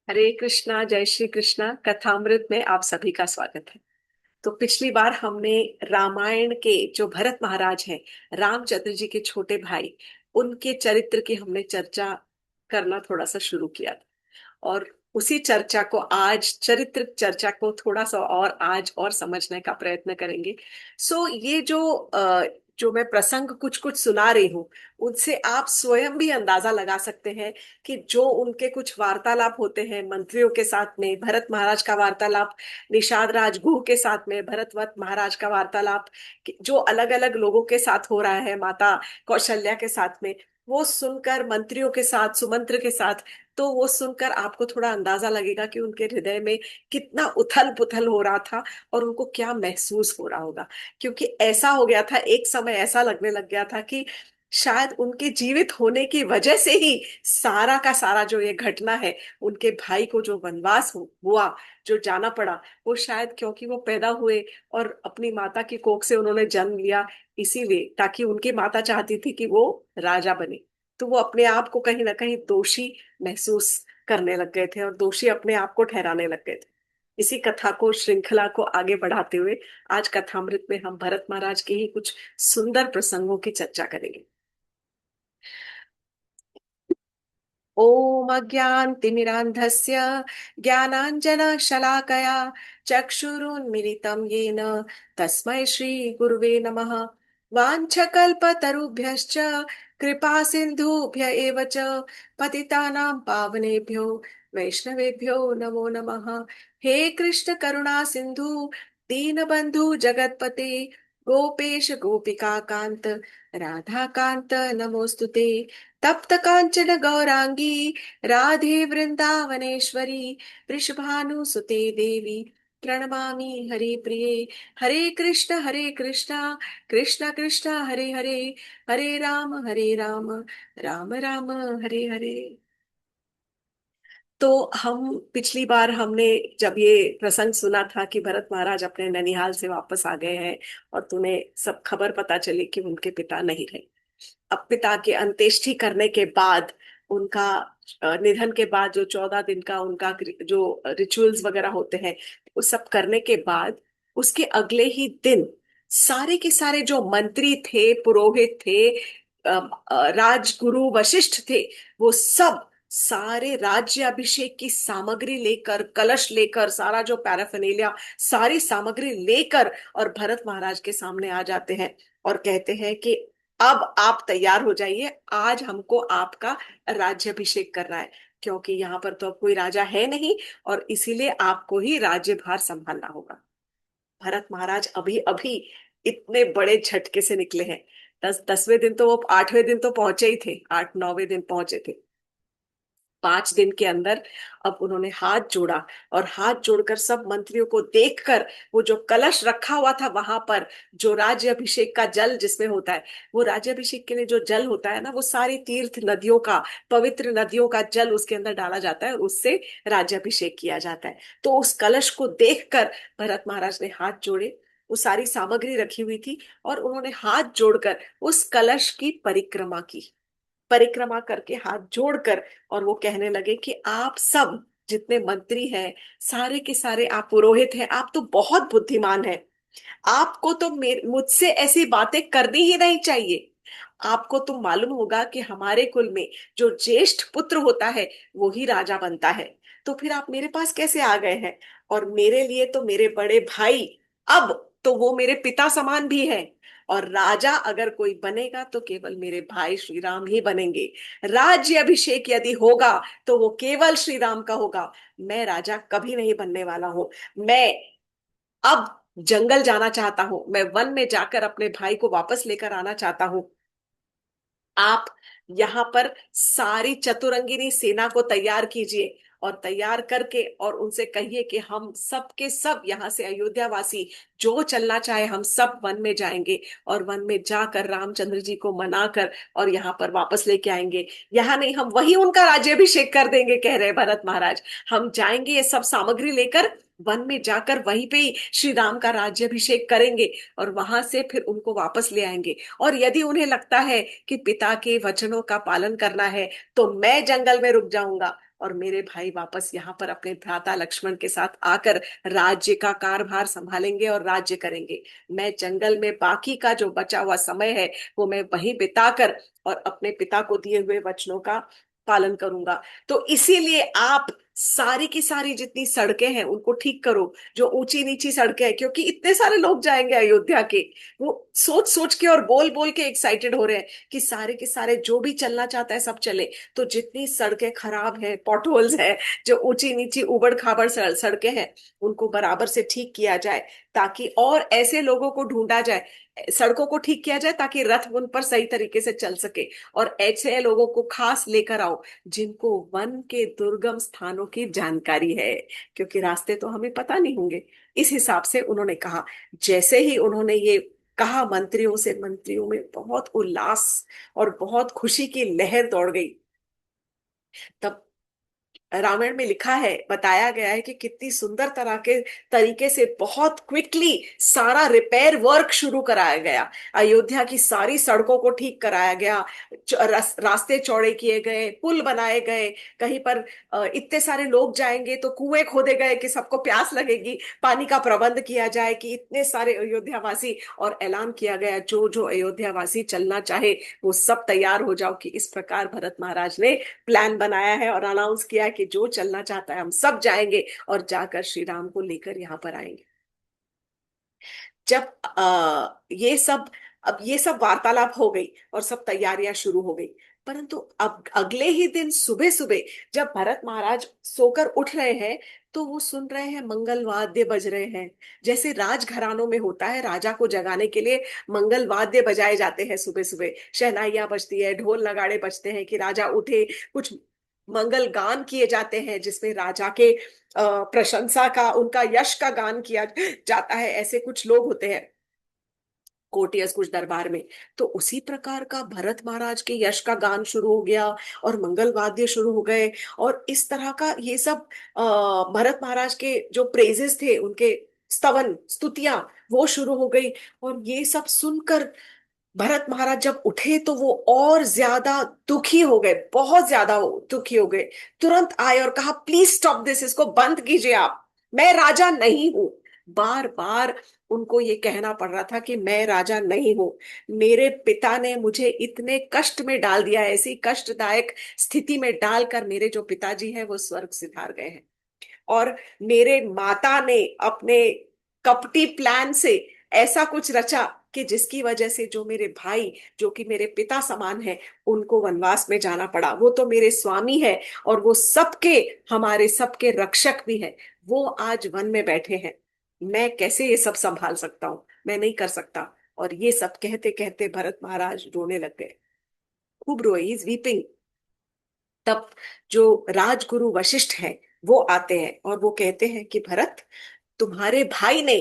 हरे कृष्णा, जय श्री कृष्णा। कथामृत में आप सभी का स्वागत है। तो पिछली बार हमने रामायण के जो भरत महाराज हैं, रामचंद्र जी के छोटे भाई, उनके चरित्र की हमने चर्चा करना थोड़ा सा शुरू किया था। और उसी चर्चा को आज, चरित्र चर्चा को थोड़ा सा और आज और समझने का प्रयत्न करेंगे। ये जो मैं प्रसंग कुछ कुछ सुना रही हूँ, उनसे आप स्वयं भी अंदाजा लगा सकते हैं कि जो उनके कुछ वार्तालाप होते हैं मंत्रियों के साथ में, भरत महाराज का वार्तालाप निषाद राजगुह के साथ में, भरतवत महाराज का वार्तालाप जो अलग अलग लोगों के साथ हो रहा है, माता कौशल्या के साथ में, वो सुनकर, मंत्रियों के साथ, सुमंत्र के साथ, तो वो सुनकर आपको थोड़ा अंदाजा लगेगा कि उनके हृदय में कितना उथल पुथल हो रहा था और उनको क्या महसूस हो रहा होगा। क्योंकि ऐसा हो गया था, एक समय ऐसा लगने लग गया था कि शायद उनके जीवित होने की वजह से ही सारा का सारा जो ये घटना है, उनके भाई को जो वनवास हुआ, जो जाना पड़ा, वो शायद क्योंकि वो पैदा हुए और अपनी माता की कोख से उन्होंने जन्म लिया, इसीलिए, ताकि उनकी माता चाहती थी कि वो राजा बने, तो वो अपने आप को कहीं ना कहीं दोषी महसूस करने लग गए थे और दोषी अपने आप को ठहराने लग गए थे। इसी कथा को, श्रृंखला को आगे बढ़ाते हुए आज कथामृत में हम भरत महाराज के ही कुछ सुंदर प्रसंगों की चर्चा करेंगे। ओम अज्ञानतिमिरान्धस्य ज्ञानाञ्जनशलाकया चक्षुरुन्मीलितं येन तस्मै श्रीगुरुवे नमः। वाञ्छकल्पतरुभ्यश्च कृपा सिन्धुभ्य एव च पतितानां पावनेभ्यो वैष्णवेभ्यो नमो नमः। हे कृष्ण करुणा सिन्धु दीनबन्धु जगत्पते गोपेश गोपिका कांत राधा कांत नमोस्तुते। तप्त कांचन गौरांगी राधे वृंदावनेश्वरी वृषभानुसुते देवी प्रणमामि हरिप्रिये। हरे कृष्ण कृष्ण कृष्ण हरे हरे, हरे राम राम राम हरे हरे। तो हम पिछली बार हमने जब ये प्रसंग सुना था कि भरत महाराज अपने ननिहाल से वापस आ गए हैं और तुम्हें सब खबर पता चली कि उनके पिता नहीं रहे। अब पिता की अंत्येष्टि करने के बाद, उनका निधन के बाद जो 14 दिन का उनका जो रिचुअल्स वगैरह होते हैं, वो सब करने के बाद उसके अगले ही दिन सारे के सारे जो मंत्री थे, पुरोहित थे, राजगुरु वशिष्ठ थे, वो सब सारे राज्य अभिषेक की सामग्री लेकर, कलश लेकर, सारा जो पैराफर्नेलिया, सारी सामग्री लेकर और भरत महाराज के सामने आ जाते हैं और कहते हैं कि अब आप तैयार हो जाइए, आज हमको आपका राज्याभिषेक करना है, क्योंकि यहाँ पर तो अब कोई राजा है नहीं और इसीलिए आपको ही राज्यभार संभालना होगा। भरत महाराज अभी अभी इतने बड़े झटके से निकले हैं। 10वें दिन तो वो, 8वें दिन तो पहुंचे ही थे, 8-9वें दिन पहुंचे थे। 5 दिन के अंदर अब उन्होंने हाथ जोड़ा और हाथ जोड़कर सब मंत्रियों को देखकर, वो जो कलश रखा हुआ था वहां पर, जो राज्य अभिषेक का जल जिसमें होता है, वो राज्य अभिषेक के लिए जो जल होता है ना, वो सारी तीर्थ नदियों का, पवित्र नदियों का जल उसके अंदर डाला जाता है और उससे राज्याभिषेक किया जाता है। तो उस कलश को देखकर भरत महाराज ने हाथ जोड़े, वो सारी सामग्री रखी हुई थी और उन्होंने हाथ जोड़कर उस कलश की परिक्रमा की, परिक्रमा करके हाथ जोड़कर, और वो कहने लगे कि आप सब जितने मंत्री हैं, सारे के सारे आप पुरोहित हैं, आप तो बहुत बुद्धिमान हैं। आपको तो मुझसे ऐसी बातें करनी ही नहीं चाहिए। आपको तो मालूम होगा कि हमारे कुल में जो ज्येष्ठ पुत्र होता है वो ही राजा बनता है। तो फिर आप मेरे पास कैसे आ गए हैं? और मेरे लिए तो मेरे बड़े भाई, अब तो वो मेरे पिता समान भी है, और राजा अगर कोई बनेगा तो केवल मेरे भाई श्री राम ही बनेंगे। राज्य अभिषेक यदि होगा तो वो केवल श्री राम का होगा। मैं राजा कभी नहीं बनने वाला हूं। मैं अब जंगल जाना चाहता हूं, मैं वन में जाकर अपने भाई को वापस लेकर आना चाहता हूं। आप यहाँ पर सारी चतुरंगिनी सेना को तैयार कीजिए और तैयार करके और उनसे कहिए कि हम सब के सब यहाँ से अयोध्या वासी जो चलना चाहे, हम सब वन में जाएंगे और वन में जाकर रामचंद्र जी को मनाकर और यहाँ पर वापस लेके आएंगे। यहाँ नहीं, हम वही उनका राज्याभिषेक कर देंगे, कह रहे भरत महाराज। हम जाएंगे ये सब सामग्री लेकर, वन में जाकर वहीं पे ही श्री राम का राज्याभिषेक करेंगे और वहां से फिर उनको वापस ले आएंगे। और यदि उन्हें लगता है कि पिता के वचनों का पालन करना है, तो मैं जंगल में रुक जाऊंगा और मेरे भाई वापस यहाँ पर अपने भ्राता लक्ष्मण के साथ आकर राज्य का कारभार संभालेंगे और राज्य करेंगे। मैं जंगल में बाकी का जो बचा हुआ समय है वो मैं वहीं बिताकर और अपने पिता को दिए हुए वचनों का पालन करूंगा। तो इसीलिए आप सारी की सारी जितनी सड़कें हैं उनको ठीक करो, जो ऊंची नीची सड़कें हैं, क्योंकि इतने सारे लोग जाएंगे अयोध्या के। वो सोच सोच के और बोल बोल के एक्साइटेड हो रहे हैं कि सारे के सारे जो भी चलना चाहता है सब चले। तो जितनी सड़कें खराब हैं, पॉटहोल्स हैं, जो ऊंची नीची उबड़ खाबड़ सड़कें हैं, उनको बराबर से ठीक किया जाए, ताकि और ऐसे लोगों को ढूंढा जाए, सड़कों को ठीक किया जाए ताकि रथ उन पर सही तरीके से चल सके। और ऐसे लोगों को खास लेकर आओ जिनको वन के दुर्गम स्थानों की जानकारी है, क्योंकि रास्ते तो हमें पता नहीं होंगे। इस हिसाब से उन्होंने कहा। जैसे ही उन्होंने ये कहा मंत्रियों से, मंत्रियों में बहुत उल्लास और बहुत खुशी की लहर दौड़ गई। तब रामायण में लिखा है, बताया गया है कि कितनी सुंदर तरह के तरीके से बहुत क्विकली सारा रिपेयर वर्क शुरू कराया गया। अयोध्या की सारी सड़कों को ठीक कराया गया, रास्ते चौड़े किए गए, पुल बनाए गए। कहीं पर इतने सारे लोग जाएंगे तो कुएं खोदे गए कि सबको प्यास लगेगी, पानी का प्रबंध किया जाए कि इतने सारे अयोध्यावासी। और ऐलान किया गया जो जो अयोध्यावासी चलना चाहे वो सब तैयार हो जाओ, कि इस प्रकार भरत महाराज ने प्लान बनाया है और अनाउंस किया कि जो चलना चाहता है हम सब जाएंगे और जाकर श्री राम को लेकर यहाँ पर आएंगे। जब ये सब वार्तालाप हो गई और सब तैयारियां शुरू हो गई, परंतु अब अगले ही दिन सुबह सुबह जब भरत महाराज सोकर उठ रहे हैं, तो वो सुन रहे हैं मंगल वाद्य बज रहे हैं। जैसे राजघरानों में होता है, राजा को जगाने के लिए मंगल वाद्य बजाए जाते हैं, सुबह सुबह शहनाइयां बजती है, ढोल नगाड़े बजते हैं कि राजा उठे। कुछ मंगल गान किए जाते हैं जिसमें राजा के प्रशंसा का, उनका यश का गान किया जाता है। ऐसे कुछ लोग होते हैं कोर्टियस, कुछ दरबार में। तो उसी प्रकार का भरत महाराज के यश का गान शुरू हो गया और मंगल वाद्य शुरू हो गए। और इस तरह का ये सब भरत महाराज के जो प्रेजेस थे, उनके स्तवन स्तुतियां वो शुरू हो गई। और ये सब सुनकर भरत महाराज जब उठे तो वो और ज्यादा दुखी हो गए, बहुत ज्यादा दुखी हो गए। तुरंत आए और कहा, प्लीज स्टॉप दिस, इसको बंद कीजिए आप, मैं राजा नहीं हूं। बार बार उनको ये कहना पड़ रहा था कि मैं राजा नहीं हूं। मेरे पिता ने मुझे इतने कष्ट में डाल दिया है, ऐसी कष्टदायक स्थिति में डालकर मेरे जो पिताजी हैं वो स्वर्ग सिधार गए हैं। और मेरे माता ने अपने कपटी प्लान से ऐसा कुछ रचा कि जिसकी वजह से जो मेरे भाई, जो कि मेरे पिता समान है, उनको वनवास में जाना पड़ा। वो तो मेरे स्वामी है और वो सबके, हमारे सबके रक्षक भी है। वो आज वन में बैठे हैं, मैं कैसे ये सब संभाल सकता हूँ, मैं नहीं कर सकता। और ये सब कहते कहते भरत महाराज रोने लग गए, खूब रोए, इज वीपिंग। तब जो राजगुरु वशिष्ठ हैं वो आते हैं और वो कहते हैं कि भरत, तुम्हारे भाई ने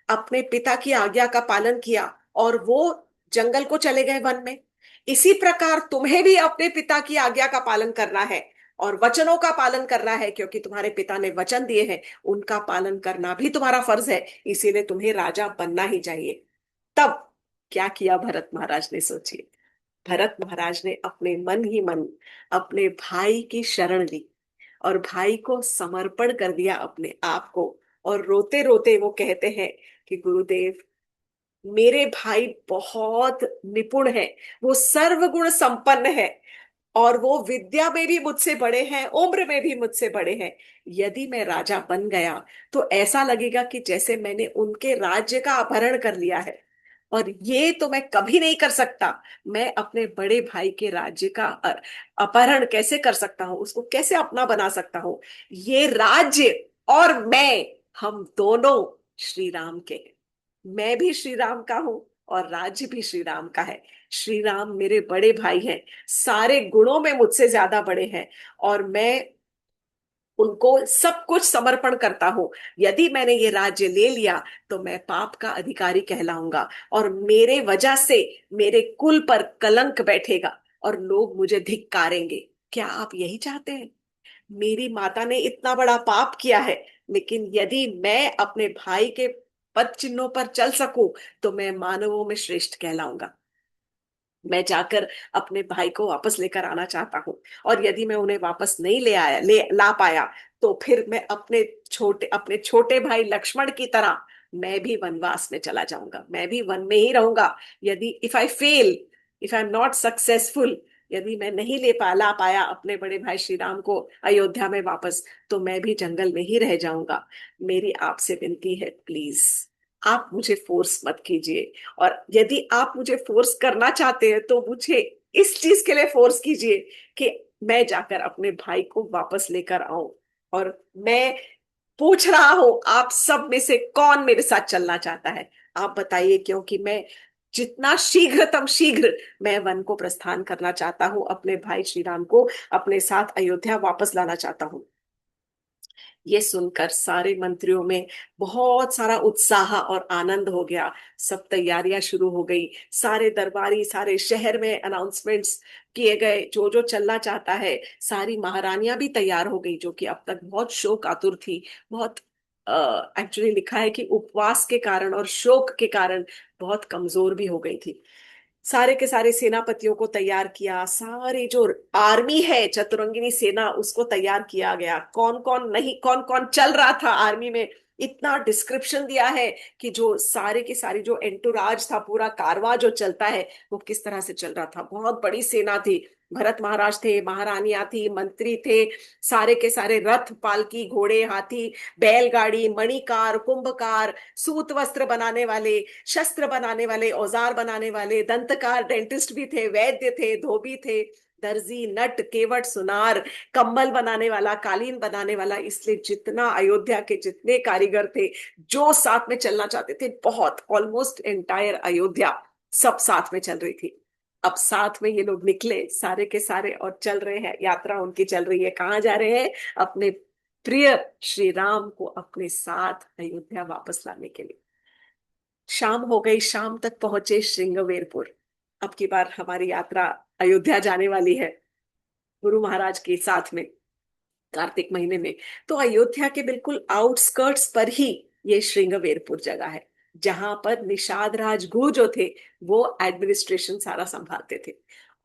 अपने पिता की आज्ञा का पालन किया और वो जंगल को चले गए, वन में। इसी प्रकार तुम्हें भी अपने पिता की आज्ञा का पालन करना है और वचनों का पालन करना है, क्योंकि तुम्हारे पिता ने वचन दिए हैं, उनका पालन करना भी तुम्हारा फर्ज है। इसीलिए तुम्हें राजा बनना ही चाहिए। तब क्या किया भरत महाराज ने, सोचिए। भरत महाराज ने अपने मन ही मन अपने भाई की शरण ली और भाई को समर्पण कर दिया अपने आप को। और रोते रोते वो कहते हैं कि गुरुदेव, मेरे भाई बहुत निपुण है, वो सर्वगुण संपन्न है और वो विद्या में भी मुझसे बड़े हैं, उम्र में भी मुझसे बड़े हैं। यदि मैं राजा बन गया तो ऐसा लगेगा कि जैसे मैंने उनके राज्य का अपहरण कर लिया है, और ये तो मैं कभी नहीं कर सकता। मैं अपने बड़े भाई के राज्य का अपहरण कैसे कर सकता हूँ, उसको कैसे अपना बना सकता हूँ। ये राज्य और मैं, हम दोनों श्री राम के हैं। मैं भी श्री राम का हूँ और राज्य भी श्री राम का है। श्री राम मेरे बड़े भाई हैं, सारे गुणों में मुझसे ज्यादा बड़े हैं, और मैं उनको सब कुछ समर्पण करता हूं। यदि मैंने ये राज्य ले लिया तो मैं पाप का अधिकारी कहलाऊंगा और मेरे वजह से मेरे कुल पर कलंक बैठेगा और लोग मुझे धिक्कारेंगे। क्या आप यही चाहते हैं? मेरी माता ने इतना बड़ा पाप किया है, लेकिन यदि मैं अपने भाई के पद चिन्हों पर चल सकूं तो मैं मानवों में श्रेष्ठ कहलाऊंगा। मैं जाकर अपने भाई को वापस लेकर आना चाहता हूँ। और यदि मैं उन्हें वापस नहीं ले ला पाया, तो फिर मैं अपने छोटे भाई लक्ष्मण की तरह मैं भी वनवास में चला जाऊंगा, मैं भी वन में ही रहूंगा। यदि if I am not successful, यदि मैं नहीं ला पाया अपने बड़े भाई श्री राम को अयोध्या में वापस, तो मैं भी जंगल में ही रह जाऊंगा। मेरी आपसे विनती है, प्लीज आप मुझे फोर्स मत कीजिए। और यदि आप मुझे फोर्स करना चाहते हैं तो मुझे इस चीज के लिए फोर्स कीजिए कि मैं जाकर अपने भाई को वापस लेकर आऊं। और मैं पूछ रहा हूं आप सब में से कौन मेरे साथ चलना चाहता है? आप बताइए, क्योंकि मैं जितना शीघ्रतम शीघ्र मैं वन को प्रस्थान करना चाहता हूं, अपने भाई श्री राम को अपने साथ अयोध्या वापस लाना चाहता हूं। ये सुनकर सारे मंत्रियों में बहुत सारा उत्साह और आनंद हो गया। सब तैयारियां शुरू हो गई। सारे दरबारी सारे शहर में अनाउंसमेंट्स किए गए, जो जो चलना चाहता है। सारी महारानियां भी तैयार हो गई, जो कि अब तक बहुत शोक आतुर थी। बहुत एक्चुअली लिखा है कि उपवास के कारण और शोक के कारण बहुत कमजोर भी हो गई थी। सारे के सारे सेनापतियों को तैयार किया, सारी जो आर्मी है चतुरंगिनी सेना उसको तैयार किया गया। कौन कौन नहीं, कौन कौन चल रहा था आर्मी में, इतना डिस्क्रिप्शन दिया है कि जो सारे की सारी जो एंटुराज था, पूरा कारवां जो चलता है, वो किस तरह से चल रहा था। बहुत बड़ी सेना थी। भरत महाराज थे, महारानियां थी, मंत्री थे। सारे के सारे रथ, पालकी, घोड़े, हाथी, बैलगाड़ी, मणिकार, कुंभकार, सूत वस्त्र बनाने वाले, शस्त्र बनाने वाले, औजार बनाने वाले, दंतकार, डेंटिस्ट भी थे, वैद्य थे, धोबी थे, दर्जी, नट, केवट, सुनार, कंबल बनाने वाला, कालीन बनाने वाला। इसलिए जितना अयोध्या के जितने कारीगर थे, जो साथ में चलना चाहते थे, बहुत ऑलमोस्ट एंटायर अयोध्या सब साथ में चल रही थी। अब साथ में ये लोग निकले सारे के सारे और चल रहे हैं, यात्रा उनकी चल रही है। कहाँ जा रहे हैं? अपने प्रिय श्री राम को अपने साथ अयोध्या वापस लाने के लिए। शाम हो गई, शाम तक पहुंचे श्रृंगवेरपुर। अब की बार हमारी यात्रा अयोध्या जाने वाली है, गुरु महाराज के साथ में, कार्तिक महीने में। तो अयोध्या के बिल्कुल आउटस्कर्ट्स पर ही ये श्रृंगवेरपुर जगह है, जहां पर निषाद राज गुह जो थे वो एडमिनिस्ट्रेशन सारा संभालते थे।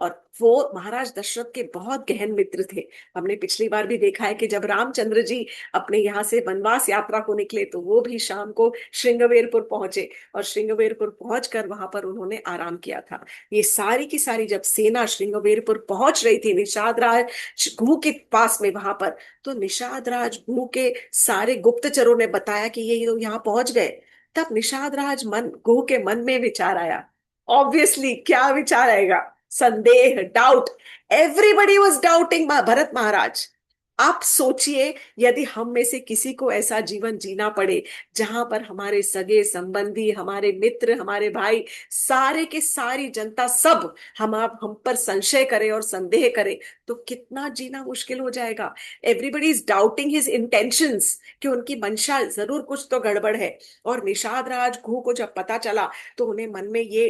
और वो महाराज दशरथ के बहुत गहन मित्र थे। हमने पिछली बार भी देखा है कि जब रामचंद्र जी अपने यहाँ से वनवास यात्रा को निकले, तो वो भी शाम को श्रृंगवेरपुर पहुंचे। और श्रृंगवेरपुर पहुंचकर वहां पर उन्होंने आराम किया था। ये सारी की सारी जब सेना श्रृंगवेरपुर पहुंच रही थी, निषाद राज गुह के पास में वहां पर, तो निषाद राज गुह के सारे गुप्तचरों ने बताया कि ये लोग यहाँ पहुंच गए। तब निषाद राज गुह के मन में विचार आया। ऑब्वियसली क्या विचार आएगा? संदेह, doubt. Everybody was doubting Bharat Maharaj. आप सोचिए, यदि हम में से किसी को ऐसा जीवन जीना पड़े जहां पर हमारे सगे संबंधी, हमारे मित्र, हमारे भाई, सारे के सारी जनता सब हम पर संशय करे और संदेह करे, तो कितना जीना मुश्किल हो जाएगा। Everybody is doubting his intentions, कि उनकी मंशा जरूर कुछ तो गड़बड़ है। और निषाद राज गुह को जब पता चला, तो उन्हें मन में ये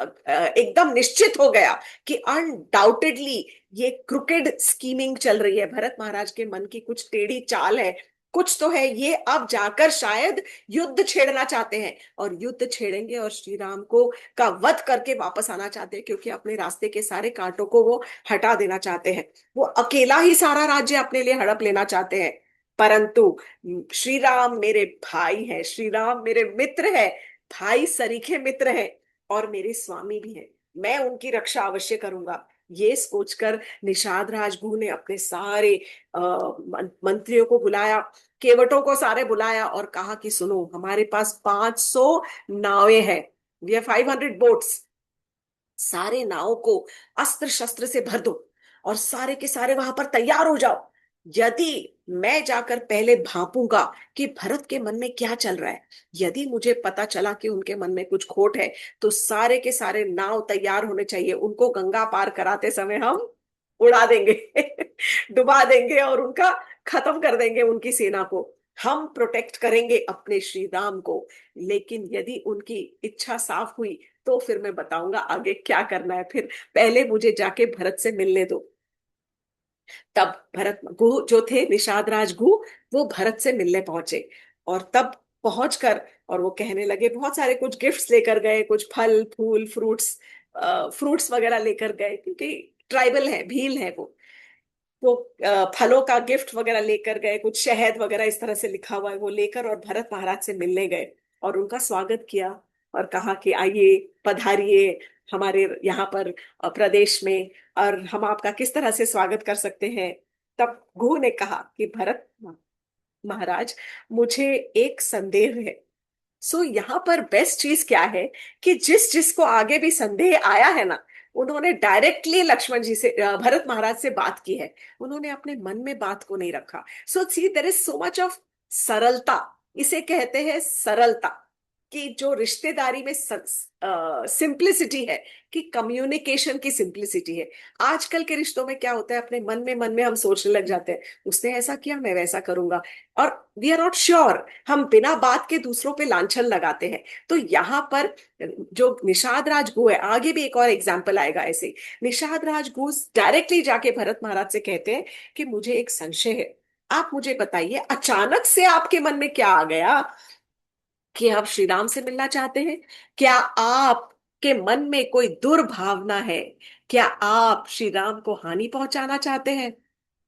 एकदम निश्चित हो गया कि अनडाउटेडली ये क्रुकेड स्कीमिंग चल रही है, भरत महाराज के मन की कुछ टेढ़ी चाल है, कुछ तो है। ये अब जाकर शायद युद्ध छेड़ना चाहते हैं, और युद्ध छेड़ेंगे और श्री राम को का वध करके वापस आना चाहते हैं, क्योंकि अपने रास्ते के सारे कांटों को वो हटा देना चाहते हैं। वो अकेला ही सारा राज्य अपने लिए हड़प लेना चाहते हैं। परंतु श्री राम मेरे भाई हैं, श्री राम मेरे मित्र हैं, भाई सरीखे मित्र हैं, और मेरे स्वामी भी हैं। मैं उनकी रक्षा अवश्य करूंगा। ये सोचकर निषाद राजगुरु ने अपने सारे मंत्रियों को बुलाया, केवटों को सारे बुलाया, और कहा कि सुनो, हमारे पास 500 नावें हैं। We have 500 boats. सारे नाव को अस्त्र शस्त्र से भर दो, और सारे के सारे वहां पर तैयार हो जाओ। यदि मैं जाकर पहले भांपूंगा कि भरत के मन में क्या चल रहा है, यदि मुझे पता चला कि उनके मन में कुछ खोट है, तो सारे के सारे नाव तैयार होने चाहिए। उनको गंगा पार कराते समय हम उड़ा देंगे, डुबा देंगे, और उनका खत्म कर देंगे उनकी सेना को। हम प्रोटेक्ट करेंगे अपने श्री राम को। लेकिन यदि उनकी इच्छा साफ हुई, तो फिर मैं बताऊंगा आगे क्या करना है। फिर पहले मुझे जाके भरत से मिलने दो। तब भरत गुह जो थे, निषाद राज गुह, वो भरत से मिलने पहुंचे। और तब पहुंचकर और वो कहने लगे, बहुत सारे कुछ गिफ्ट्स लेकर गए, कुछ फल फूल फ्रूट्स, फ्रूट्स वगैरह लेकर गए, क्योंकि ट्राइबल है, भील है वो फलों का गिफ्ट वगैरह लेकर गए, कुछ शहद वगैरह इस तरह से लिखा हुआ है वो लेकर, और भरत महाराज से मिलने गए और उनका स्वागत किया और कहा कि आइए, पधारिए हमारे यहाँ पर प्रदेश में, और हम आपका किस तरह से स्वागत कर सकते हैं। तब गुरु ने कहा कि भरत महाराज, मुझे एक संदेह है। सो यहाँ पर बेस्ट चीज क्या है कि जिस जिसको आगे भी संदेह आया है ना, उन्होंने डायरेक्टली लक्ष्मण जी से, भरत महाराज से बात की है। उन्होंने अपने मन में बात को नहीं रखा। So see there is so much of सरलता, इसे कहते हैं सरलता, कि जो रिश्तेदारी में सिंप्लिसिटी है, कि कम्युनिकेशन की सिंप्लिसिटी है। आजकल के रिश्तों में क्या होता है, अपने मन में हम सोचने लग जाते हैं, उसने ऐसा किया मैं वैसा करूंगा, और वी आर नॉट श्योर, हम बिना बात के दूसरों पे लांछन लगाते हैं। तो यहाँ पर जो निषाद राजगुह है, आगे भी एक और एग्जाम्पल आएगा ऐसे, निषाद राजगुह डायरेक्टली जाके भरत महाराज से कहते हैं कि मुझे एक संशय है, आप मुझे बताइए, अचानक से आपके मन में क्या आ गया कि आप श्री राम से मिलना चाहते हैं? क्या आपके मन में कोई दुर्भावना है? क्या आप श्री राम को हानि पहुंचाना चाहते हैं?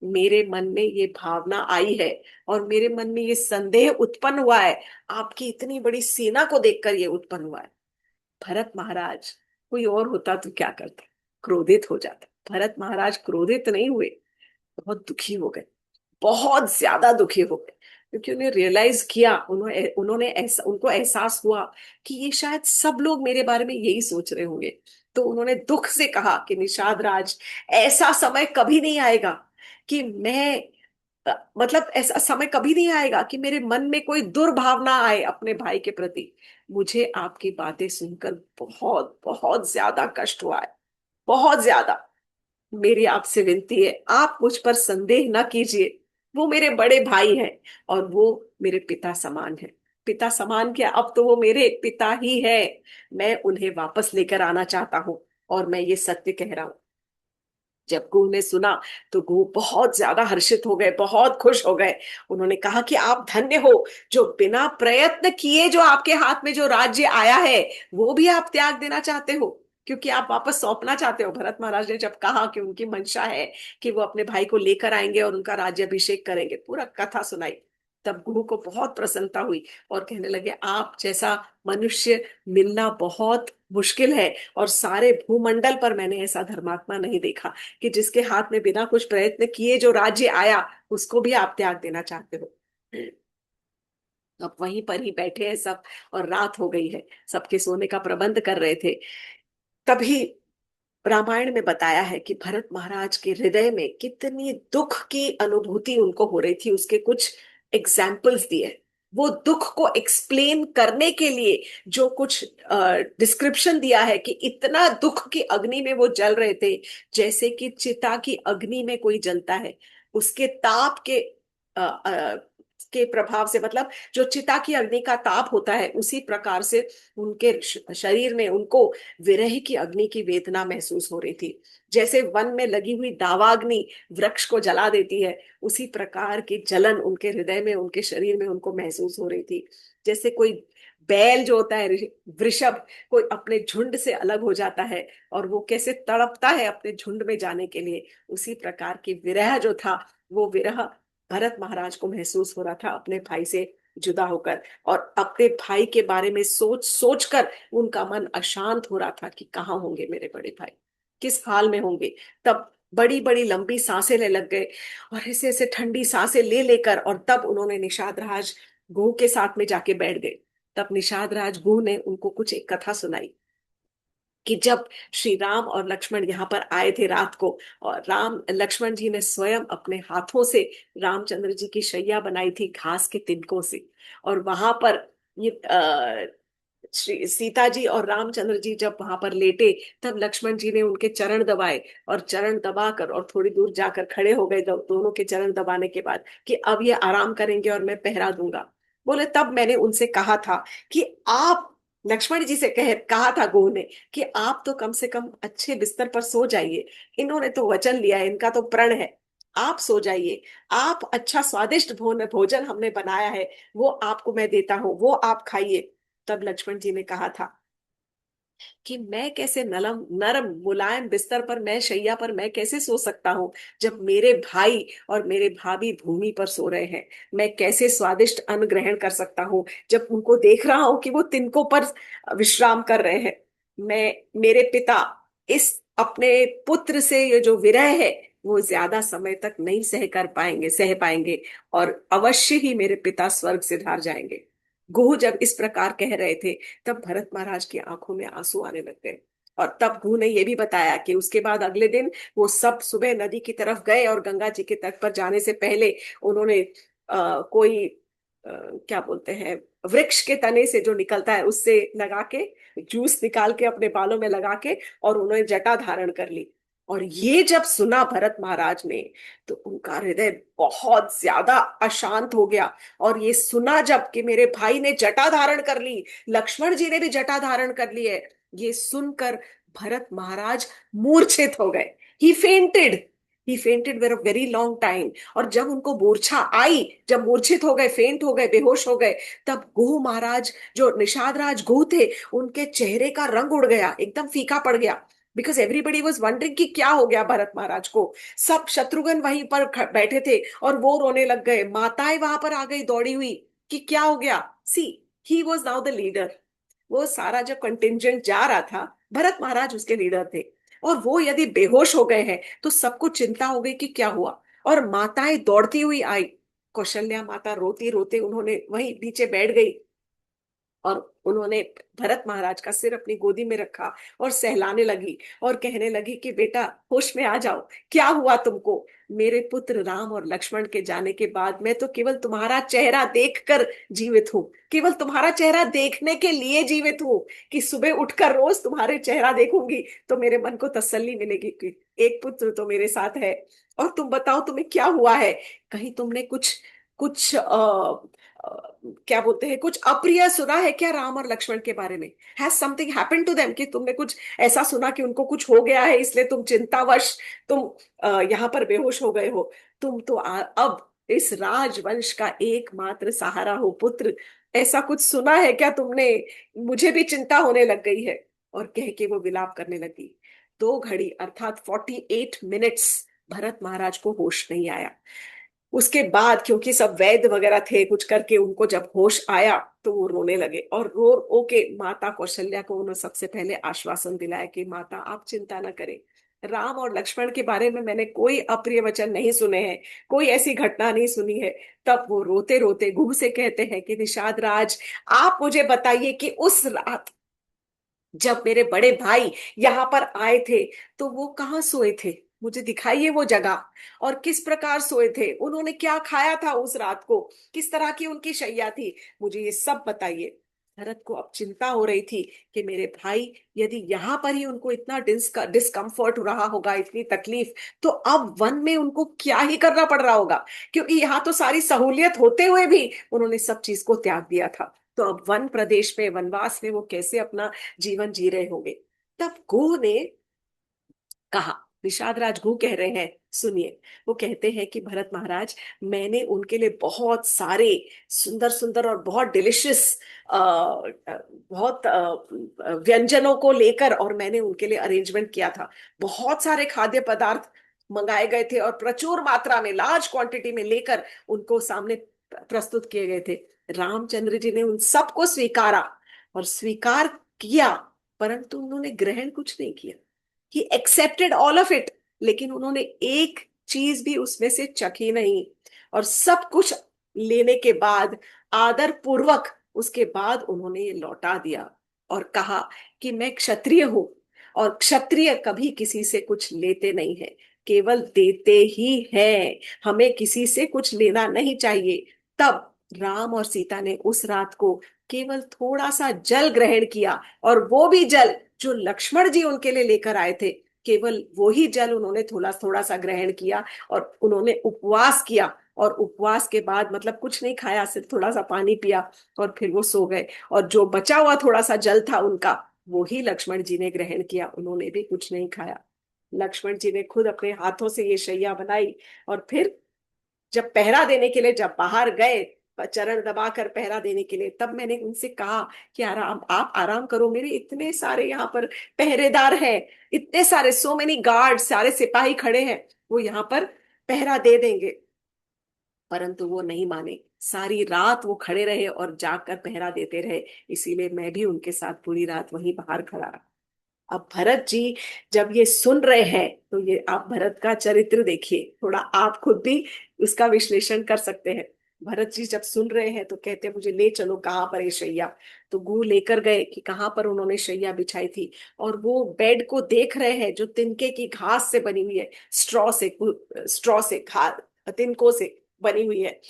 मेरे मन में ये भावना आई है, और मेरे मन में ये संदेह उत्पन्न हुआ है, आपकी इतनी बड़ी सेना को देखकर ये उत्पन्न हुआ है। भरत महाराज, कोई और होता तो क्या करता? क्रोधित हो जाता। भरत महाराज क्रोधित नहीं हुए, बहुत दुखी हो गए, बहुत ज्यादा दुखी हो गए, क्योंकि उन्हें रियलाइज किया, उन्होंने ऐसा, उनको एहसास हुआ कि ये शायद सब लोग मेरे बारे में यही सोच रहे होंगे। तो उन्होंने दुख से कहा कि निषाद राज, ऐसा समय कभी नहीं आएगा कि मैं, मतलब ऐसा समय कभी नहीं आएगा कि मेरे मन में कोई दुर्भावना आए अपने भाई के प्रति। मुझे आपकी बातें सुनकर बहुत बहुत ज्यादा कष्ट हुआ है, बहुत ज्यादा। मेरी आपसे विनती है, आप मुझ पर संदेह न कीजिए, वो मेरे बड़े भाई हैं, और वो मेरे पिता समान है। पिता समान क्या, अब तो वो मेरे पिता ही है। मैं उन्हें वापस लेकर आना चाहता हूँ, और मैं ये सत्य कह रहा हूँ। जब गुरु ने सुना तो गुरु बहुत ज्यादा हर्षित हो गए, बहुत खुश हो गए। उन्होंने कहा कि आप धन्य हो, जो बिना प्रयत्न किए जो आपके हाथ में जो राज्य आया है, वो भी आप त्याग देना चाहते हो, क्योंकि आप वापस सौंपना चाहते हो। भरत महाराज ने जब कहा कि उनकी मंशा है कि वो अपने भाई को लेकर आएंगे और उनका राज्य अभिषेक करेंगे, पूरा कथा सुनाई, तब गुरु को बहुत प्रसन्नता हुई, और कहने लगे, आप जैसा मनुष्य मिलना बहुत मुश्किल है, और सारे भूमंडल पर मैंने ऐसा धर्मात्मा नहीं देखा कि जिसके हाथ में बिना कुछ प्रयत्न किए जो राज्य आया, उसको भी आप त्याग देना चाहते हो। अब वहीं पर ही बैठे हैं सब, और रात हो गई है, सबके सोने का प्रबंध कर रहे थे। तभी रामायण में बताया है कि भरत महाराज के हृदय में कितनी दुख की अनुभूति उनको हो रही थी, उसके कुछ एग्जाम्पल्स दिए। वो दुख को एक्सप्लेन करने के लिए जो कुछ डिस्क्रिप्शन दिया है, कि इतना दुख की अग्नि में वो जल रहे थे, जैसे कि चिता की अग्नि में कोई जलता है, उसके ताप के प्रभाव से, मतलब जो चिता की अग्नि का ताप होता है, उसी प्रकार से उनके शरीर में उनको विरह की अग्नि की वेदना महसूस हो रही थी। जैसे वन में लगी हुई दावाग्नि वृक्ष को जला देती है, उसी प्रकार की जलन उनके हृदय में, उनके शरीर में उनको महसूस हो रही थी। जैसे कोई बैल जो होता है, वृषभ, कोई अपने झुंड से अलग हो जाता है और वो कैसे तड़पता है अपने झुंड में जाने के लिए, उसी प्रकार की विरह जो था, वो विरह भरत महाराज को महसूस हो रहा था अपने भाई से जुदा होकर। और अपने भाई के बारे में सोच सोच कर उनका मन अशांत हो रहा था कि कहाँ होंगे मेरे बड़े भाई, किस हाल में होंगे। तब बड़ी बड़ी लंबी सांसें ले लग गए, और ऐसे ऐसे ठंडी सांसें ले लेकर, और तब उन्होंने निषाद राज गुह के साथ में जाके बैठ गए। तब निषाद राज गुह ने उनको कुछ एक कथा सुनाई, कि जब श्री राम और लक्ष्मण यहाँ पर आए थे रात को, और राम लक्ष्मण जी ने स्वयं अपने हाथों से रामचंद्र जी की शैया बनाई थी घास के तिनकों से, और वहां पर ये श्री सीता जी और रामचंद्र जी जब वहां पर लेटे, तब लक्ष्मण जी ने उनके चरण दबाए, और चरण दबाकर और थोड़ी दूर जाकर खड़े हो गए दोनों के चरण दबाने के बाद, कि अब ये आराम करेंगे और मैं पहरा दूंगा। बोले, तब मैंने उनसे कहा था कि आप, लक्ष्मण जी से कहा था गुरु ने, कि आप तो कम से कम अच्छे बिस्तर पर सो जाइए। इन्होंने तो वचन लिया है, इनका तो प्रण है, आप सो जाइए, आप अच्छा स्वादिष्ट भोजन हमने बनाया है, वो आपको मैं देता हूँ, वो आप खाइए। तब लक्ष्मण जी ने कहा था कि मैं कैसे नरम नरम मुलायम बिस्तर पर, मैं शैया पर मैं कैसे सो सकता हूँ जब मेरे भाई और मेरे भाभी भूमि पर सो रहे हैं। मैं कैसे स्वादिष्ट अन्न ग्रहण कर सकता हूँ जब उनको देख रहा हूं कि वो तिनकों पर विश्राम कर रहे हैं। मैं, मेरे पिता इस अपने पुत्र से ये जो विरह है वो ज्यादा समय तक नहीं सह पाएंगे, और अवश्य ही मेरे पिता स्वर्ग से धार जाएंगे। गुह जब इस प्रकार कह रहे थे, तब भरत महाराज की आंखों में आंसू आने लग गए। और तब गुह ने यह भी बताया कि उसके बाद अगले दिन वो सब सुबह नदी की तरफ गए, और गंगा जी के तट पर जाने से पहले उन्होंने कोई क्या बोलते हैं, वृक्ष के तने से जो निकलता है उससे लगा के, जूस निकाल के अपने बालों में लगा के, और उन्होंने जटा धारण कर ली। और ये जब सुना भरत महाराज ने, तो उनका हृदय बहुत ज्यादा अशांत हो गया। और ये सुना जब कि मेरे भाई ने जटा धारण कर ली, लक्ष्मण जी ने भी जटा धारण कर ली है, ये सुनकर भरत महाराज मूर्छित हो गए। He fainted, he fainted were very long time. और जब उनको मूर्छा आई, जब मूर्छित हो गए, फेंट हो गए, बेहोश हो गए, तब गुह महाराज, जो निषाद राज गुह थे, उनके चेहरे का रंग उड़ गया, एकदम फीका पड़ गया। बिकॉज एवरीबडी वॉज वंडरिंग कि क्या हो गया भरत महाराज को। सब शत्रुघ्न वहीं पर बैठे थे और वो रोने लग गए, माताएं वहां पर आ गई दौड़ी हुई कि क्या हो गया। See, he was now the leader. वो सारा जब कंटिंजेंट जा रहा था, भरत महाराज उसके लीडर थे, और वो यदि बेहोश हो गए हैं तो सबको चिंता हो गई कि क्या हुआ। और माताएं दौड़ती हुई आई, कौशल्या माता रोती रोते उन्होंने वहीं नीचे बैठ गई, और उन्होंने भरत महाराज का सिर अपनी गोदी में रखा और सहलाने लगी, और कहने लगी कि बेटा होश में आ जाओ, क्या हुआ तुमको। मेरे पुत्र राम और लक्ष्मण के जाने के बाद मैं तो केवल तुम्हारा चेहरा देखकर जीवित हूँ, केवल तुम्हारा चेहरा देखने के लिए जीवित हूँ, कि सुबह उठकर रोज तुम्हारे चेहरा देखूंगी तो मेरे मन को तसल्ली मिलेगी कि एक पुत्र तो मेरे साथ है। और तुम बताओ तुम्हें क्या हुआ है, कहीं तुमने कुछ कुछ क्या बोलते हैं, कुछ अप्रिय सुना है क्या राम और लक्ष्मण के बारे में। Has something happened to them, कि तुमने कुछ ऐसा सुना कि उनको कुछ हो गया है, इसलिए तुम चिंतावश तुम यहाँ पर बेहोश हो गए हो। तुम तो अब इस राजवंश का एकमात्र सहारा हो पुत्र, ऐसा कुछ सुना है क्या तुमने। मुझे भी चिंता होने लग गई है। और कह के वो विलाप करने लगी। 2 घड़ी अर्थात 48 मिनट्स भरत महाराज को होश नहीं आया। उसके बाद क्योंकि सब वैद्य वगैरह थे, कुछ करके उनको जब होश आया तो वो रोने लगे, और रो रो के माता कौशल्या को उन्होंने सबसे पहले आश्वासन दिलाया कि माता आप चिंता न करें, राम और लक्ष्मण के बारे में मैंने कोई अप्रिय वचन नहीं सुने हैं, कोई ऐसी घटना नहीं सुनी है। तब वो रोते रोते गुह से कहते हैं कि निषाद राज, आप मुझे बताइए कि उस रात जब मेरे बड़े भाई यहाँ पर आए थे, तो वो कहाँ सोए थे, मुझे दिखाइए वो जगह, और किस प्रकार सोए थे, उन्होंने क्या खाया था उस रात को, किस तरह की उनकी शैया थी, मुझे ये सब बताइए। भरत को अब चिंता हो रही थी कि मेरे भाई यदि यहाँ पर ही उनको इतना डिस्कम्फर्ट हो रहा होगा, इतनी तकलीफ, तो अब वन में उनको क्या ही करना पड़ रहा होगा, क्योंकि यहाँ तो सारी सहूलियत होते हुए भी उन्होंने सब चीज को त्याग दिया था। तो अब वन प्रदेश में, वनवास में वो कैसे अपना जीवन जी रहे होंगे। तब गोह ने कहा, निषाद राज गुह कह रहे हैं, सुनिए। वो कहते हैं कि भरत महाराज, मैंने उनके लिए बहुत सारे सुंदर सुंदर और बहुत डिलिशियस बहुत व्यंजनों को लेकर, और मैंने उनके लिए अरेंजमेंट किया था, बहुत सारे खाद्य पदार्थ मंगाए गए थे और प्रचुर मात्रा में, लार्ज क्वांटिटी में लेकर उनको सामने प्रस्तुत किए गए थे। रामचंद्र जी ने उन सबको स्वीकारा और स्वीकार किया, परंतु उन्होंने ग्रहण कुछ नहीं किया। He accepted all of it, लेकिन उन्होंने एक चीज भी उसमें से चखी नहीं। और सब कुछ लेने के बाद, आदर पूर्वक उसके बाद उन्होंने ये लौटा दिया, और कहा कि मैं क्षत्रिय हूं, और क्षत्रिय कभी किसी से कुछ लेते नहीं है, केवल देते ही हैं, हमें किसी से कुछ लेना नहीं चाहिए। तब राम और सीता ने उस रात को केवल थोड़ा सा जल ग्रहण किया, और वो भी जल जो लक्ष्मण जी उनके लिए लेकर आए थे, केवल वो ही जल उन्होंने थोड़ा थोड़ा सा ग्रहण किया, और उन्होंने उपवास किया, और उपवास के बाद मतलब कुछ नहीं खाया, सिर्फ थोड़ा सा पानी पिया, और फिर वो सो गए। और जो बचा हुआ थोड़ा सा जल था उनका, वो ही लक्ष्मण जी ने ग्रहण किया, उन्होंने भी कुछ नहीं खाया। लक्ष्मण जी ने खुद अपने हाथों से ये शैया बनाई। और फिर जब पहरा देने के लिए जब बाहर गए, चरण दबाकर पहरा देने के लिए, तब मैंने उनसे कहा कि आराम, आप आराम करो, मेरे इतने सारे यहाँ पर पहरेदार हैं, इतने सारे, सो मेनी गार्ड, सारे सिपाही खड़े हैं, वो यहाँ पर पहरा दे देंगे। परंतु वो नहीं माने, सारी रात वो खड़े रहे और जाकर पहरा देते रहे। इसीलिए मैं भी उनके साथ पूरी रात वहीं बाहर खड़ा रहा। अब भरत जी जब ये सुन रहे हैं, तो ये आप भरत का चरित्र देखिए, थोड़ा आप खुद भी उसका विश्लेषण कर सकते हैं। भरत जी जब सुन रहे हैं तो कहते हैं, मुझे ले चलो, कहाँ पर है शैया। तो गु लेकर गए कि कहाँ पर उन्होंने शैया बिछाई थी। और वो बेड को देख रहे हैं जो तिनके की घास से बनी हुई है, स्ट्रॉ से घा तिनकों से बनी हुई है।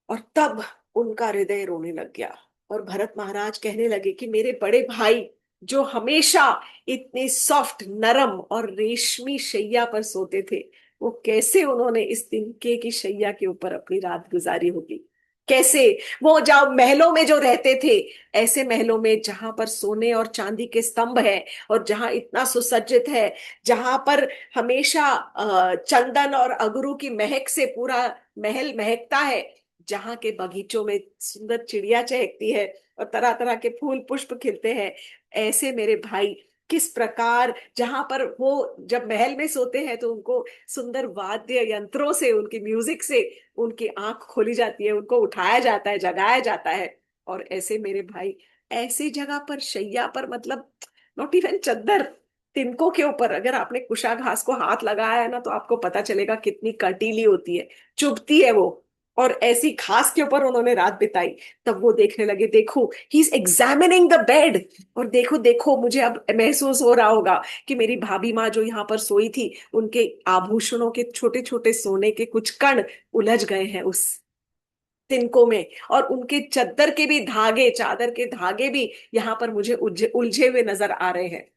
और तब उनका हृदय रोने लग गया। और भरत महाराज कहने लगे कि मेरे बड़े भाई जो हमेशा इतनी सॉफ्ट, नरम और रेशमी शैया पर सोते थे, वो कैसे उन्होंने इस तिनके की शैया के ऊपर अपनी रात गुजारी होगी। कैसे वो जब महलों में जो रहते थे, ऐसे महलों में जहां पर सोने और चांदी के स्तंभ है, और जहां इतना सुसज्जित है, जहां पर हमेशा चंदन और अगरू की महक से पूरा महल महकता है, जहाँ के बगीचों में सुंदर चिड़िया चहकती है और तरह तरह के फूल पुष्प खिलते हैं, ऐसे मेरे भाई किस प्रकार, जहां पर वो जब महल में सोते हैं तो उनको सुंदर वाद्य यंत्रों से, उनकी म्यूजिक से उनकी आंख खोली जाती है, उनको उठाया जाता है, जगाया जाता है। और ऐसे मेरे भाई ऐसी जगह पर शैया पर, मतलब नॉट इवन चद्दर, तिनकों के ऊपर अगर आपने कुशा घास को हाथ लगाया है ना, तो आपको पता चलेगा कितनी कटीली होती है, चुभती है वो। और ऐसी घास के ऊपर उन्होंने रात बिताई। तब वो देखने लगे, देखो he is examining the bed, और देखो देखो, मुझे अब महसूस हो रहा होगा कि मेरी भाभी माँ जो यहाँ पर सोई थी, उनके आभूषणों के छोटे छोटे सोने के कुछ कण उलझ गए हैं उस तिनकों में, और उनके चद्दर के भी धागे, चादर के धागे भी यहाँ पर मुझे उलझे उलझे हुए नजर आ रहे हैं।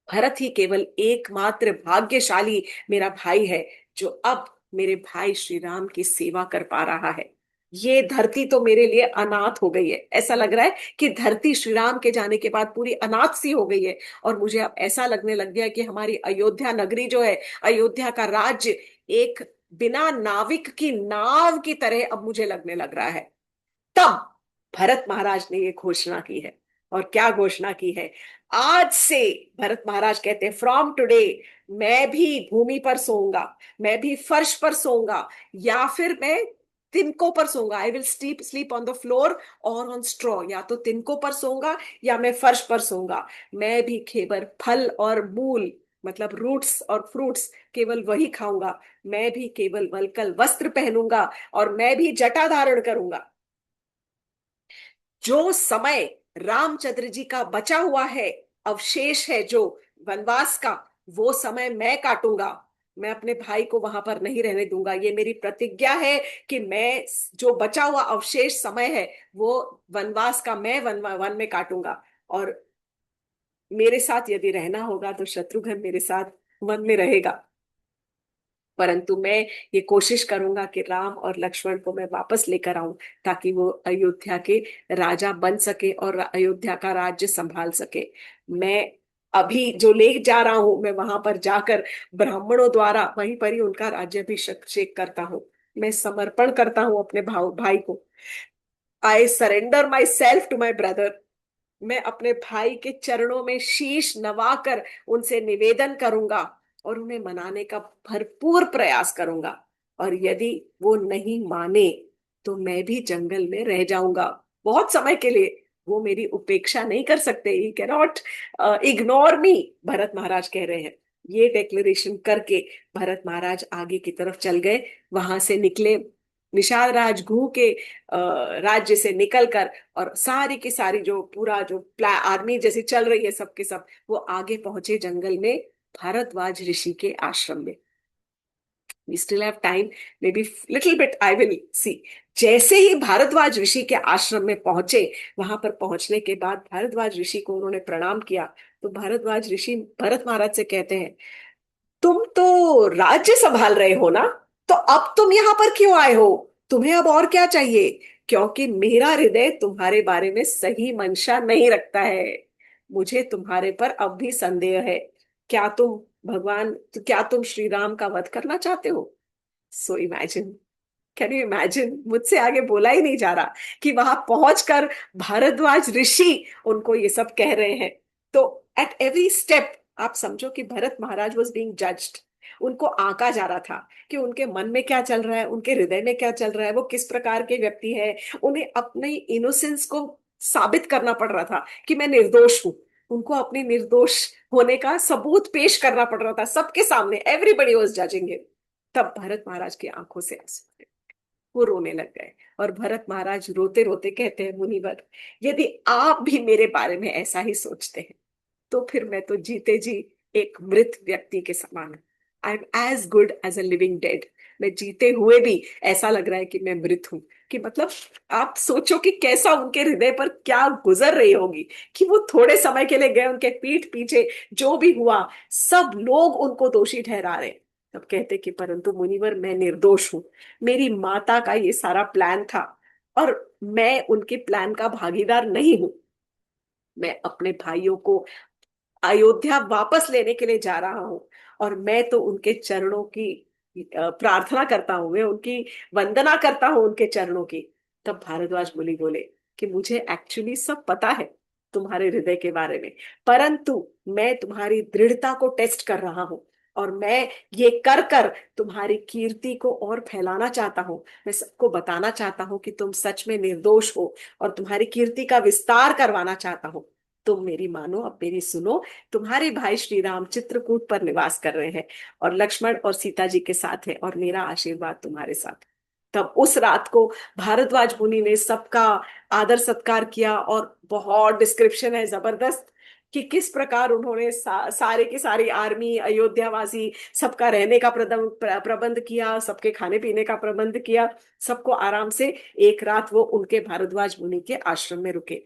भरत ही केवल एकमात्र भाग्यशाली मेरा भाई है, जो अब मेरे भाई श्री राम की सेवा कर पा रहा है। ये धरती तो मेरे लिए अनाथ हो गई है, ऐसा लग रहा है कि धरती श्री राम के जाने के बाद पूरी अनाथ सी हो गई है। और मुझे अब ऐसा लगने लग गया कि हमारी अयोध्या नगरी जो है, अयोध्या का राज्य, एक बिना नाविक की नाव की तरह अब मुझे लगने लग रहा है। तब भरत महाराज ने ये घोषणा की है। और क्या घोषणा की है? आज से भरत महाराज कहते हैं, फ्रॉम टुडे मैं भी भूमि पर सोऊंगा, मैं भी फर्श पर सोऊंगा, या फिर मैं तिनकों पर सोऊंगा। I will sleep sleep on the floor और ऑन स्ट्रॉ। या तो तिनकों पर सोऊंगा या मैं फर्श पर सोऊंगा। मैं भी केवल फल और मूल, मतलब रूट्स और फ्रूट्स, केवल वही खाऊंगा। मैं भी केवल वलकल वस्त्र पहनूंगा, और मैं भी जटा धारण करूंगा। जो समय रामचंद्र जी का बचा हुआ है, अवशेष है जो वनवास का, वो समय मैं काटूंगा। मैं अपने भाई को वहां पर नहीं रहने दूंगा। ये मेरी प्रतिज्ञा है कि मैं जो बचा हुआ अवशेष समय है, वो वनवास का मैं वन में काटूंगा। और मेरे साथ यदि रहना होगा तो शत्रुघ्न मेरे साथ वन में रहेगा। परंतु मैं ये कोशिश करूंगा कि राम और लक्ष्मण को मैं वापस लेकर आऊं, ताकि वो अयोध्या के राजा बन सके और अयोध्या का राज्य संभाल सके। मैं अभी जो ले जा रहा हूं, मैं वहां पर जाकर ब्राह्मणों द्वारा वहीं पर ही उनका राज्याभिषेक करता हूँ। मैं समर्पण करता हूँ अपने भाई को। I surrender myself to my brother. मैं अपने भाई के चरणों में शीश नवाकर उनसे निवेदन करूंगा, और उन्हें मनाने का भरपूर प्रयास करूंगा। और यदि वो नहीं माने, तो मैं भी जंगल में रह जाऊंगा बहुत समय के लिए। वो मेरी उपेक्षा नहीं कर सकते, he cannot ignore me, Bharat Maharaj कह रहे हैं। ये डिक्लेरेशन करके भरत महाराज आगे की तरफ चल गए। वहां से निकले, निषाद राजगुह के राज्य से निकलकर, और सारी की सारी जो पूरा जो आर्मी जैसी चल रही है सबके सब, वो आगे पहुंचे जंगल में, भारद्वाज ऋषि के आश्रम में। We still have time, maybe little bit I will see. जैसे ही भारद्वाज ऋषि के आश्रम में पहुंचे, वहां पर पहुंचने के बाद भारद्वाज ऋषि को उन्होंने प्रणाम किया। तो भारद्वाज ऋषि भरत महाराज से कहते हैं, तुम तो राज्य संभाल रहे हो ना, तो अब तुम यहाँ पर क्यों आए हो? तुम्हें अब और क्या चाहिए? क्योंकि मेरा हृदय तुम्हारे बारे में सही मंशा नहीं रखता है। मुझे तुम्हारे पर अब भी संदेह है। क्या तुम भगवान, तो क्या तुम श्री राम का वध करना चाहते हो? So imagine, can you imagine, मुझसे आगे बोला ही नहीं जा रहा कि वहां पहुंचकर भारद्वाज ऋषि उनको ये सब कह रहे हैं। तो एट एवरी स्टेप आप समझो कि भरत महाराज वॉज बीइंग जज्ड। उनको आंका जा रहा था कि उनके मन में क्या चल रहा है, उनके हृदय में क्या चल रहा है, वो किस प्रकार के व्यक्ति है। उन्हें अपनी इनोसेंस को साबित करना पड़ रहा था कि मैं निर्दोष हूं। उनको अपनी निर्दोष होने का सबूत पेश करना पड़ रहा था सबके सामने, एवरीबडी वॉज जजिंग हिम। तब भरत महाराज की आंखों से आंसू आए, वो रोने लग गए। और भरत महाराज रोते रोते कहते हैं, मुनिवर, यदि आप भी मेरे बारे में ऐसा ही सोचते हैं तो फिर मैं तो जीते जी एक मृत व्यक्ति के समान हूं। I am as good as a living dead. मैं जीते हुए भी ऐसा लग रहा है कि मैं मृत हूं। कि मतलब आप सोचो कि कैसा उनके हृदय पर क्या गुजर रही होगी कि वो थोड़े समय के लिए गए, उनके पीठ पीछे जो भी हुआ सब लोग उनको दोषी ठहरा रहे। तब कहते कि परंतु मुनिवर, मैं निर्दोष हूं। मेरी माता का ये सारा प्लान था और मैं उनके प्लान का भागीदार नहीं हूं। मैं अपने भाइयों को अयोध्या वापस लेने के लिए जा रहा हूं और मैं तो उनके चरणों की प्रार्थना करता हूं, मैं उनकी वंदना करता हूं उनके चरणों की। तब भारद्वाज मुनि बोले कि मुझे एक्चुअली सब पता है तुम्हारे हृदय के बारे में, परंतु मैं तुम्हारी दृढ़ता को टेस्ट कर रहा हूं और मैं ये कर कर तुम्हारी कीर्ति को और फैलाना चाहता हूं। मैं सबको बताना चाहता हूं कि तुम सच में निर्दोष हो और तुम्हारी कीर्ति का विस्तार करवाना चाहता हूं। तुम मेरी मानो, अब मेरी सुनो। तुम्हारे भाई श्री राम चित्रकूट पर निवास कर रहे हैं और लक्ष्मण और सीता जी के साथ है और मेरा आशीर्वाद तुम्हारे साथ है। तब उस रात को भारद्वाज मुनि ने सबका आदर सत्कार किया और बहुत डिस्क्रिप्शन है जबरदस्त कि किस प्रकार उन्होंने सारे की सारी आर्मी, अयोध्यावासी, सबका रहने का प्रबंध किया, सबके खाने पीने का प्रबंध किया, सबको आराम से एक रात वो उनके भारद्वाज मुनि के आश्रम में रुके।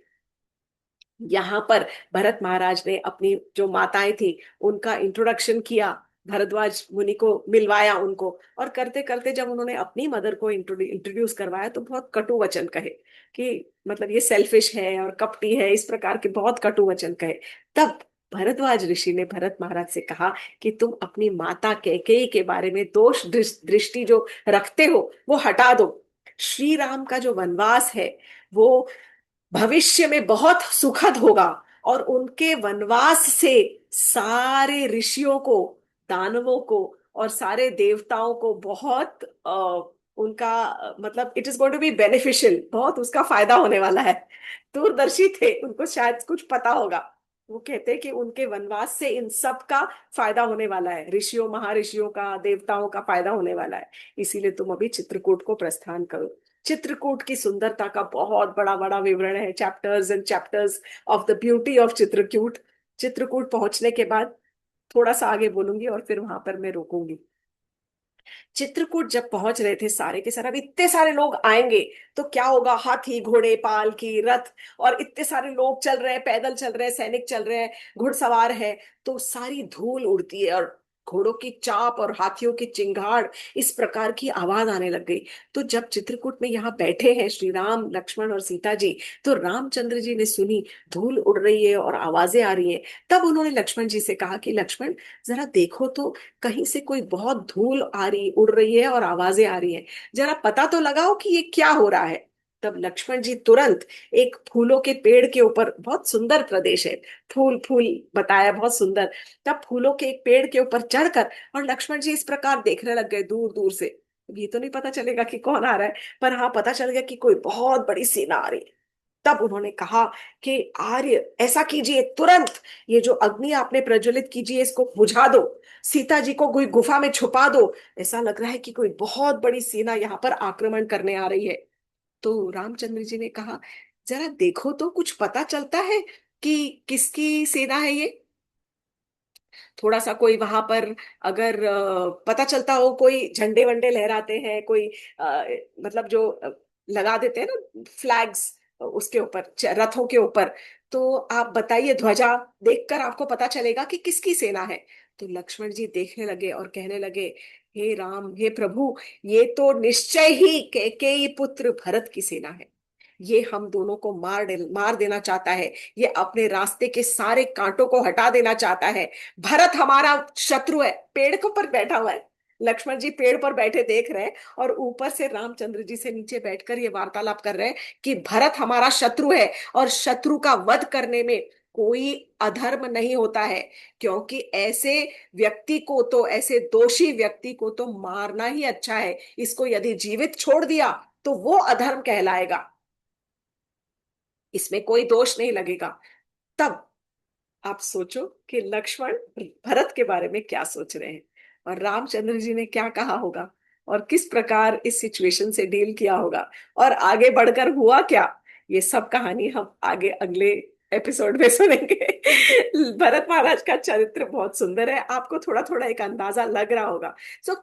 यहाँ पर भरत महाराज ने अपनी जो माताएं थी उनका इंट्रोडक्शन किया, भरद्वाज मुनि को मिलवाया उनको। और करते करते जब उन्होंने अपनी मदर को इंट्रोड्यूस करवाया तो बहुत कटु वचन कहे कि मतलब ये सेल्फिश है और कपटी है, इस प्रकार के बहुत कटु वचन कहे। तब भरद्वाज ऋषि ने भरत महाराज से कहा कि तुम अपनी माता कैकेयी के बारे में दोष दृष्टि जो रखते हो वो हटा दो। श्री राम का जो वनवास है वो भविष्य में बहुत सुखद होगा और उनके वनवास से सारे ऋषियों को, दानवों को और सारे देवताओं को बहुत उनका मतलब it is going to be beneficial, बहुत उसका फायदा होने वाला है। दूरदर्शी थे, उनको शायद कुछ पता होगा। वो कहते हैं कि उनके वनवास से इन सब का फायदा होने वाला है, ऋषियों, महर्षियों का, देवताओं का फायदा होने वाला है। इसीलिए तुम अभी चित्रकूट को प्रस्थान करो। चित्रकूट की सुंदरता का बहुत बड़ा बड़ा विवरण है, chapters and chapters of the beauty of Chitrakoot. Chitrakoot पहुंचने के बाद थोड़ा सा आगे बोलूंगी और फिर वहां पर मैं रोकूंगी। चित्रकूट जब पहुंच रहे थे सारे के सारे, अब इतने सारे लोग आएंगे तो क्या होगा, हाथी, घोड़े, पालकी, रथ, और इतने सारे लोग चल रहे हैं, पैदल चल रहे हैं, सैनिक चल रहे हैं, घुड़सवार है, तो सारी धूल उड़ती है और घोड़ों की चाप और हाथियों की चिंगाड़, इस प्रकार की आवाज आने लग गई। तो जब चित्रकूट में यहाँ बैठे हैं श्री राम, लक्ष्मण और सीता जी, तो रामचंद्र जी ने सुनी धूल उड़ रही है और आवाजें आ रही हैं। तब उन्होंने लक्ष्मण जी से कहा कि लक्ष्मण, जरा देखो तो, कहीं से कोई बहुत धूल आ रही, उड़ रही है और आवाजें आ रही हैं, जरा पता तो लगाओ कि ये क्या हो रहा है। तब लक्ष्मण जी तुरंत एक फूलों के पेड़ के ऊपर, बहुत सुंदर प्रदेश है, फूल फूल बताया, बहुत सुंदर। तब फूलों के एक पेड़ के ऊपर चढ़कर और लक्ष्मण जी इस प्रकार देखने लग गए दूर दूर से। ये तो नहीं पता चलेगा कि कौन आ रहा है, पर हाँ पता चल गया कि कोई बहुत बड़ी सेना आ रही है। तब उन्होंने कहा कि आर्य, ऐसा कीजिए तुरंत, ये जो अग्नि आपने प्रज्वलित कीजिए इसको बुझा दो, सीता जी को कोई गुफा में छुपा दो, ऐसा लग रहा है कि कोई बहुत बड़ी सेना यहाँ पर आक्रमण करने आ रही है। तो रामचंद्र जी ने कहा, जरा देखो तो, कुछ पता चलता है कि किसकी सेना है ये? थोड़ा सा कोई वहां पर अगर पता चलता हो, कोई झंडे वंडे लहराते हैं, कोई अ, मतलब जो लगा देते हैं ना फ्लैग्स उसके ऊपर, रथों के ऊपर, तो आप बताइए, ध्वजा देखकर आपको पता चलेगा कि किसकी सेना है। तो लक्ष्मण जी देखने लगे और कहने लगे, हे राम, हे प्रभु, ये तो निश्चय ही कैकेयी पुत्र भरत की सेना है। ये हम दोनों को मार देना चाहता है, ये अपने रास्ते के सारे कांटों को हटा देना चाहता है। भरत हमारा शत्रु है, पेड़ के ऊपर बैठा हुआ है। लक्ष्मण जी पेड़ पर बैठे देख रहे हैं, और ऊपर से रामचंद्र जी से नीचे बैठकर ये वार्तालाप कर रहे हैं कि भरत हमारा शत्रु है, और शत्रु का वध करने में कोई अधर्म नहीं होता है, क्योंकि ऐसे व्यक्ति को तो, ऐसे दोषी व्यक्ति को तो मारना ही अच्छा है। इसको यदि जीवित छोड़ दिया तो वो अधर्म कहलाएगा, इसमें कोई दोष नहीं लगेगा। तब आप सोचो कि लक्ष्मण भरत के बारे में क्या सोच रहे हैं, और रामचंद्र जी ने क्या कहा होगा, और किस प्रकार इस सिचुएशन से डील किया होगा, और आगे बढ़कर हुआ क्या। ये सब कहानी हम आगे अगले एपिसोड में सुनेंगे। भरत महाराज का चरित्र बहुत सुंदर है, आपको थोड़ा थोड़ा एक अंदाजा लग रहा होगा।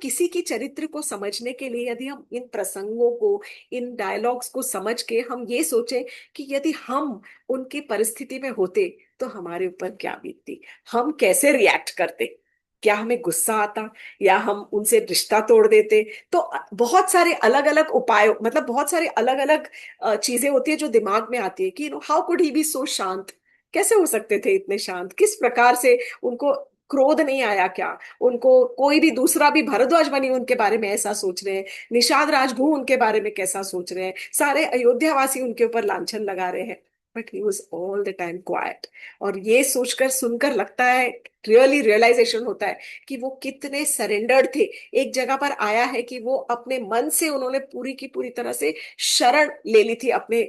किसी की चरित्र को समझने के लिए यदि हम इन प्रसंगों को, इन डायलॉग्स को समझ के हम ये सोचें कि यदि हम उनकी परिस्थिति में होते तो हमारे ऊपर क्या बीतती, हम कैसे रिएक्ट करते, क्या हमें गुस्सा आता, या हम उनसे रिश्ता तोड़ देते। तो बहुत सारे अलग अलग उपाय, मतलब बहुत सारे अलग अलग चीजें होती है जो दिमाग में आती है कि हाउ कुड ही बी सो शांत, कैसे हो सकते थे इतने शांत, किस प्रकार से उनको क्रोध नहीं आया क्या, उनको कोई भी दूसरा भी, भरद्वाज बनी उनके बारे में ऐसा सोच रहे हैं, निषाद राजगुह उनके बारे में कैसा सोच रहे हैं, सारे अयोध्यावासी उनके ऊपर लांछन लगा रहे हैं, but he was all the time quite. और ये सोचकर सुनकर लगता है, रियली रियलाइजेशन होता है कि वो कितने सरेंडर्ड थे। एक जगह पर आया है कि वो अपने मन से उन्होंने पूरी की पूरी तरह से शरण ले ली थी अपने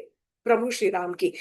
प्रभु श्री राम की।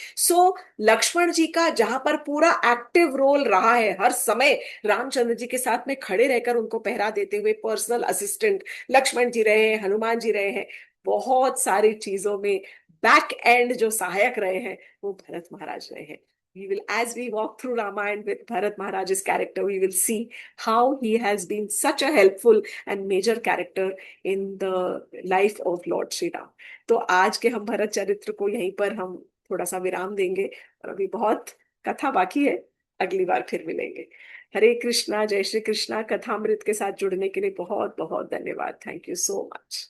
लक्ष्मण जी का जहां पर पूरा एक्टिव रोल रहा है, हर समय रामचंद्र जी के साथ में खड़े रहकर उनको पहरा देते हुए पर्सनल असिस्टेंट लक्ष्मण जी रहे हैं, हनुमान जी रहे हैं, बहुत सारी चीजों में बैक एंड जो सहायक रहे हैं वो भरत महाराज रहे हैं। We will, as we walk through Ramayana with Bharat Maharaj's character, we will see how he has been such a helpful and major character in the life of Lord Shri Ram. तो आज के हम भरत चरित्र को यहीं पर हम थोड़ा सा विराम देंगे, और अभी बहुत कथा बाकी है, अगली बार फिर मिलेंगे। हरे कृष्णा, जय श्री कृष्णा। कथामृत के साथ जुड़ने के लिए बहुत बहुत धन्यवाद। Thank you so much.